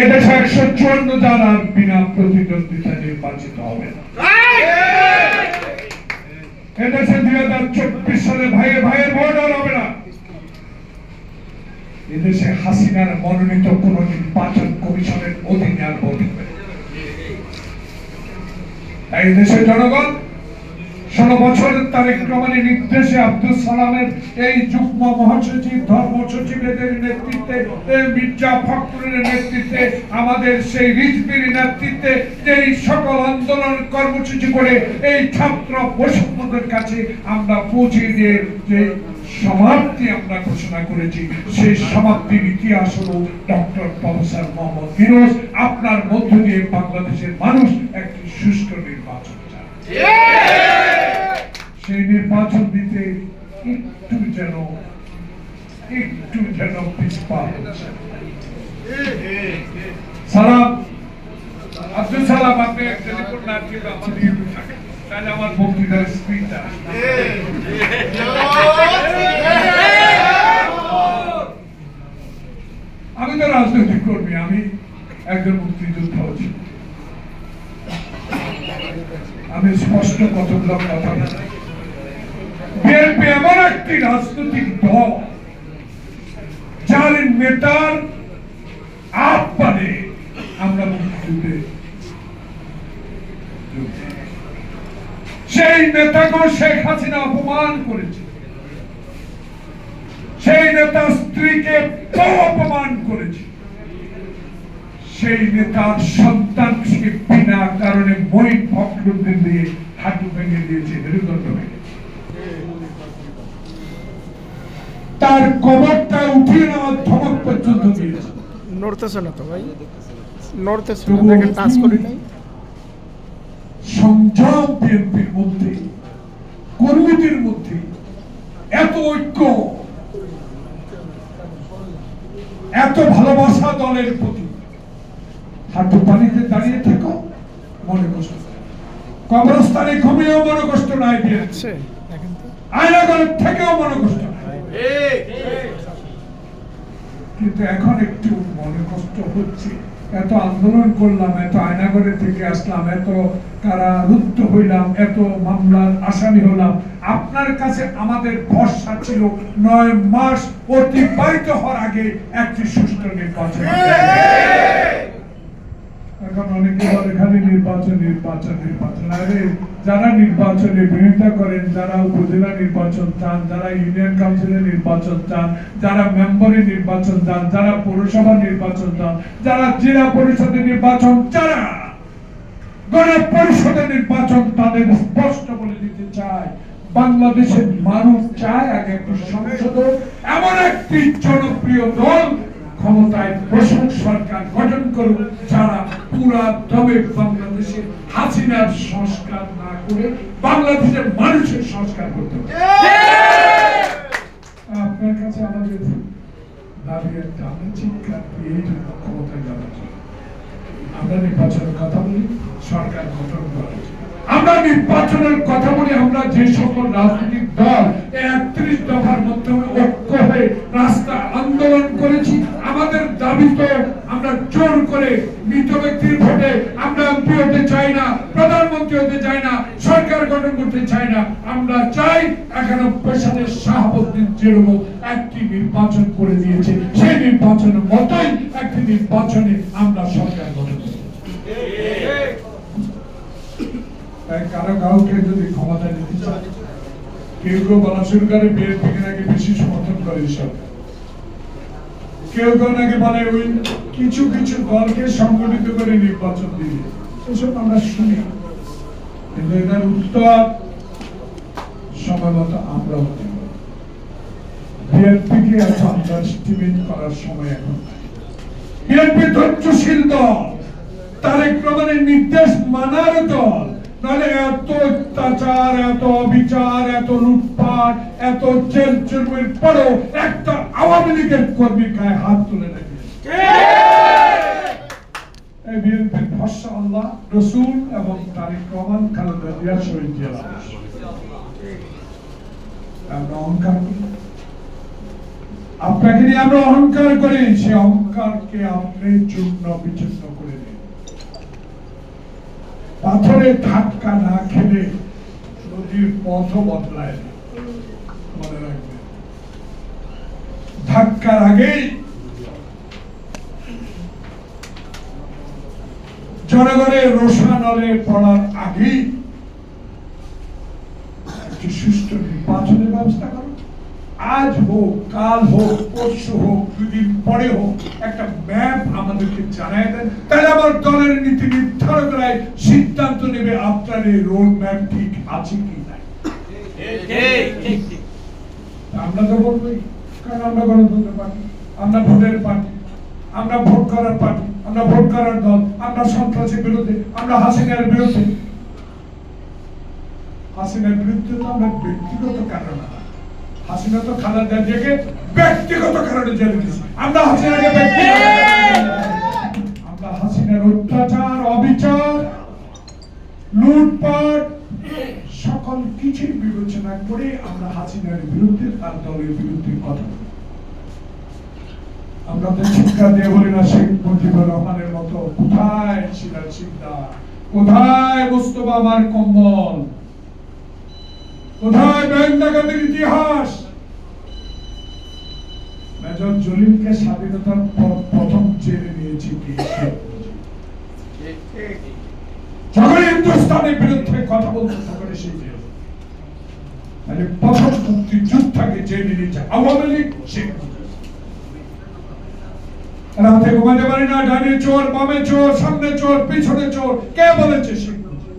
এদেশে 154 জন আর বিনা প্রতিদ্বন্দ্বিতা নির্বাচিত হবে না। এদেশে 2024 সালে ভাইয়ে ভাইয়ের ভোট আর হবে না। এদেশে হাসিনার মনোনীত কোন নির্বাচন কমিশনের অধীনে আর ভোট হবে না। এই দেশের জনগণ 16 বছরের তারেক রহমানের নির্দেশে আব্দুল সালামের এই যুগ্ম মহাসচিব ধর্ম সচিবদের নেতৃত্বে মির্জা ফখরুলের নেতৃত্বে আমাদের সেই রিজভির নেতৃত্বে এই সকল আন্দোলন কর্মসূচি করে এই ছাত্র বৈষম্যদের কাছে আমরা পৌঁছে দিয়ে যে সমাপ্তি আমরা ঘোষণা করেছি, সেই সমাপ্তির ইতিহাস হলো ডক্টর প্রফেসর মোহাম্মদ ইউনূস। আপনার মধ্য দিয়ে বাংলাদেশের মানুষ একটি সুষ্ঠু নির্বাচন চায়। সেই নির্বাচন দিতে একটু যেন পিছপা হচ্ছে। সালাম আব্দুল সালাম, আপনি টেলিফোন না দিয়ে আমাদের ইউটিউব থাকেন, তাহলে আমার বক্তৃতার স্ক্রিনটা আমি তো রাজনৈতিক কর্মী, আমি একজন মুক্তিযোদ্ধা আছি। আমি স্পষ্ট কতগুলো কথা বলি। বিএনপি এমন একটি রাজনৈতিক দল যার নেতার আহ্বানে আমরা মুক্তিযুদ্ধে সেই নেতাকে শেখ হাসিনা অপমান করেছে, সেই নেতা স্ত্রীকে অপমান করেছে, সেই নেতার সন্তানকে বিনা কারণে মঈন ফখরুদ্দিন দিয়ে হাঁটু ভেঙে দিয়েছে, মেরুদণ্ড ভেঙে। তার কবরটা উঠিয়ে নেওয়ার ধমক পর্যন্ত দিয়েছে। নড়তেছে না তো ভাই, নড়তেছে না, দেখেন টাচ করি নাই। সংযম বিএনপির মধ্যে, কর্মীদের মধ্যে এত ঐক্য, এত ভালোবাসা দলের প্রতি। হাঁটু পানিতে দাঁড়িয়ে থেকো, মনে কষ্ট, কবরস্থানে ঘুমিয়েও মনে কষ্ট নাই, দিয়েছে আয়নাঘরের থেকেও মনে কষ্ট নাই। কিন্তু এখন একটু মনে কষ্ট হচ্ছে। এত আন্দোলন করলাম, এত আয়নাঘরে থেকে আসলাম, এত কারারুদ্ধ হইলাম, এত মামলার আসামি হলাম। আপনার কাছে আমাদের ভরসা ছিল 9 মাস অতিবাহিত হওয়ার আগে একটি সুষ্ঠু নির্বাচন। এখন অনেকে বলে খালি নির্বাচন। আরে যারা নির্বাচনে বিরোধিতা করেন, যারা উপজেলা নির্বাচন চান, যারা ইউনিয়ন কাউন্সিলের নির্বাচন চান, যারা মেম্বারের নির্বাচন চান, যারা পৌরসভা নির্বাচন চান, যারা জেলা পরিষদের নির্বাচন, যারা গণপরিষদের নির্বাচন, তাদের স্পষ্ট বলে দিতে চায়, বাংলাদেশের মানুষ চায় আগে একটি সংসদ, এমন একটি জনপ্রিয় দল ক্ষমতায় বসুক, সরকার গঠন করুক, যারা পুরা দমে বাংলাদেশের হাসিনার সংস্কার না করে বাংলাদেশের মানুষের সংস্কার করতে হবে। আপনার কাছে আমাদের দাবি একটা, আমরা চিৎকার এই জন্য ক্ষমতায় যাওয়ার জন্য আমরা নির্বাচনের কথা বলি, সরকার গঠন করা উচিত। আমরা নির্বাচনের কথা বলি, আমরা যে সকল রাজনৈতিক দল 31 দফার মাধ্যমে ঐক্য হয়ে রাস্তা আন্দোলন করেছি, আমাদের দাবি তো আমরা জোর করে মৃত ব্যক্তির ভোটে আমরা এমপি হতে চাই না, প্রধানমন্ত্রী হতে চাই না, সরকার গঠন করতে চাই না। আমরা চাই 91 সালের শাহাবুদ্দিন যেরকম একটি নির্বাচন করে দিয়েছে, সেই নির্বাচনের মতোই একটি নির্বাচনে আমরা সরকার গঠন করব। কারো কাউকে যদি ক্ষমতা নিতে চায়, কেউ বলা শুরু করে বিএনপিকে নাকি বেশি সমর্থন করে সরকার, কেউ নাকি বলে ওই কিছু দলকে সংগঠিত করে নির্বাচন দিবে, এসব আমরা শুনি। কিন্তু এটার উত্তর সময়মতো আমরাও দিব। বিএনপিকে এত আন্ডারস্টিমেট করার সময় এখন নাই। বিএনপি ধৈর্যশীল দল, তারেক রহমানের নির্দেশ মানার দল, নাহলে এত অত্যাচার, এত অবিচার, এত লুটপাট, এত জেল জুলুমের পরেও একটা আওয়ামী লীগের কর্মীর গায়ে হাত তুলে নেবে। এই বিএনপির ভরসা আল্লাহ, রসুল এবং তারেক রহমান, খালেদা জিয়া, শহীদ জিয়া। আমরা অহংকার করি, আপনাকে নিয়ে আমরা অহংকার করি, সে অহংকারকে আপনি চূর্ণ বিচূর্ণ করে দিন। পাথরে ধাক্কা না খেলে নদীর পথ বদলায় না, মনে রাখবেন। ধাক্কার আগেই জনগণের রোষানলে পড়ার আগেই একটি সুষ্ঠু নির্বাচনের ব্যবস্থা করুন। আজ হোক, কাল হোক, পরশু হোক, দুদিন পরে হোক, একটা ম্যাপ আমাদেরকে জানাই দেন, তাহলে আমার দলের নীতি নির্ধারকরাই সিদ্ধান্ত নেবে আপনার এই রোড ম্যাপ ঠিক আছে কি নাই। আমরা তো বলবোই, কারণ আমরা গণতন্ত্র পার্টি, আমরা ভোটের পার্টি, আমরা ভোট করার পার্টি, আমরা ভোট করার দল, আমরা সন্ত্রাসের বিরুদ্ধে, আমরা হাসিনার বিরুদ্ধে। হাসিনার বিরুদ্ধে তো আমরা ব্যক্তিগত কারণ, হাসিনা তো খালেদা জিয়াকে ব্যক্তিগত কারণে জেলে দিয়েছি, আমরা হাসিনাকে আমরা হাসিনার অত্যাচার, অবিচার, লুটপাট সকল কিছুই বিবেচনা করে আমরা হাসিনার বিরুদ্ধে, তার দলের বিরুদ্ধে কথা বলি। আমরা তো শিক্ষা দিয়ে বলি না শেখ মুজিবুর রহমানের মতো, কোথায় ছিলেন সিকদার, কোথায় মোস্তফা আমার কম্বল, কোথায় ব্যাংক ডাকাতির ইতিহাস। মেজর জলিলকে স্বাধীনতার পর প্রথম জেলে নিয়েছি কি? যখন হিন্দুস্তানের বিরুদ্ধে কথা বলতে তখন সেই জেল, মানে প্রথম মুক্তিযোদ্ধাকে জেলে নিয়েছে আওয়ামী লীগ, শেখ মুজিব। রাতে ঘুমাতে পারি না, ডানে চোর, বামে চোর, সামনে চোর, পিছনে চোর। কে বলেছে শেখ মুজিব?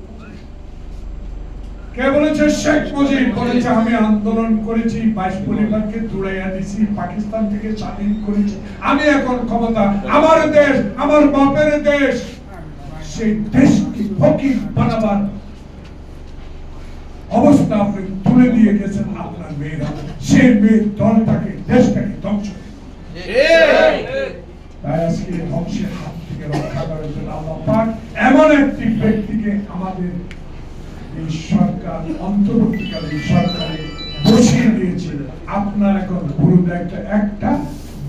কে বলেছে শেখ মুজিব? বলেছে আমি আন্দোলন করেছি, 22 পরিবারকে দৌড়াইয়া দিছি, পাকিস্তান থেকে স্বাধীন করেছি, আমি এখন ক্ষমতা, আমার দেশ, আমার বাপের দেশ। সেই দেশকে ফকির বানাবার অবস্থা আপনি তুলে দিয়ে গেছেন আপনার মেয়েরা, সেই মেয়ের দলটাকে, দেশটাকে ধ্বংস। তাই আজকে ধ্বংসের হাত থেকে রক্ষা করার জন্য আল্লাহ পাক এমন একটি ব্যক্তিকে আমাদের এই সরকার, অন্তর্বর্তীকালীন সরকারে বসিয়ে দিয়েছে। আপনার এখন গুরু দায়িত্ব একটা,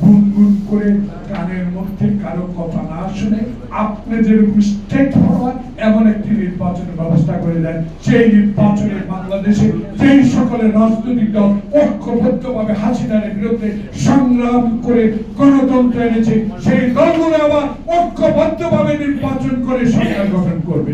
গুনগুন করে কানের মধ্যে কারো কথা না শুনে আপনি যেরকম স্টেট ফরওয়ার্ড এমন একটি নির্বাচনের ব্যবস্থা করে দেন, সেই নির্বাচনে বাংলাদেশে যেই সকলের রাজনৈতিক দল ঐক্যবদ্ধভাবে হাসিনার বিরুদ্ধে সংগ্রাম করে গণতন্ত্র এনেছে, সেই দলগুলো আবার ঐক্যবদ্ধভাবে নির্বাচন করে সরকার গঠন করবে।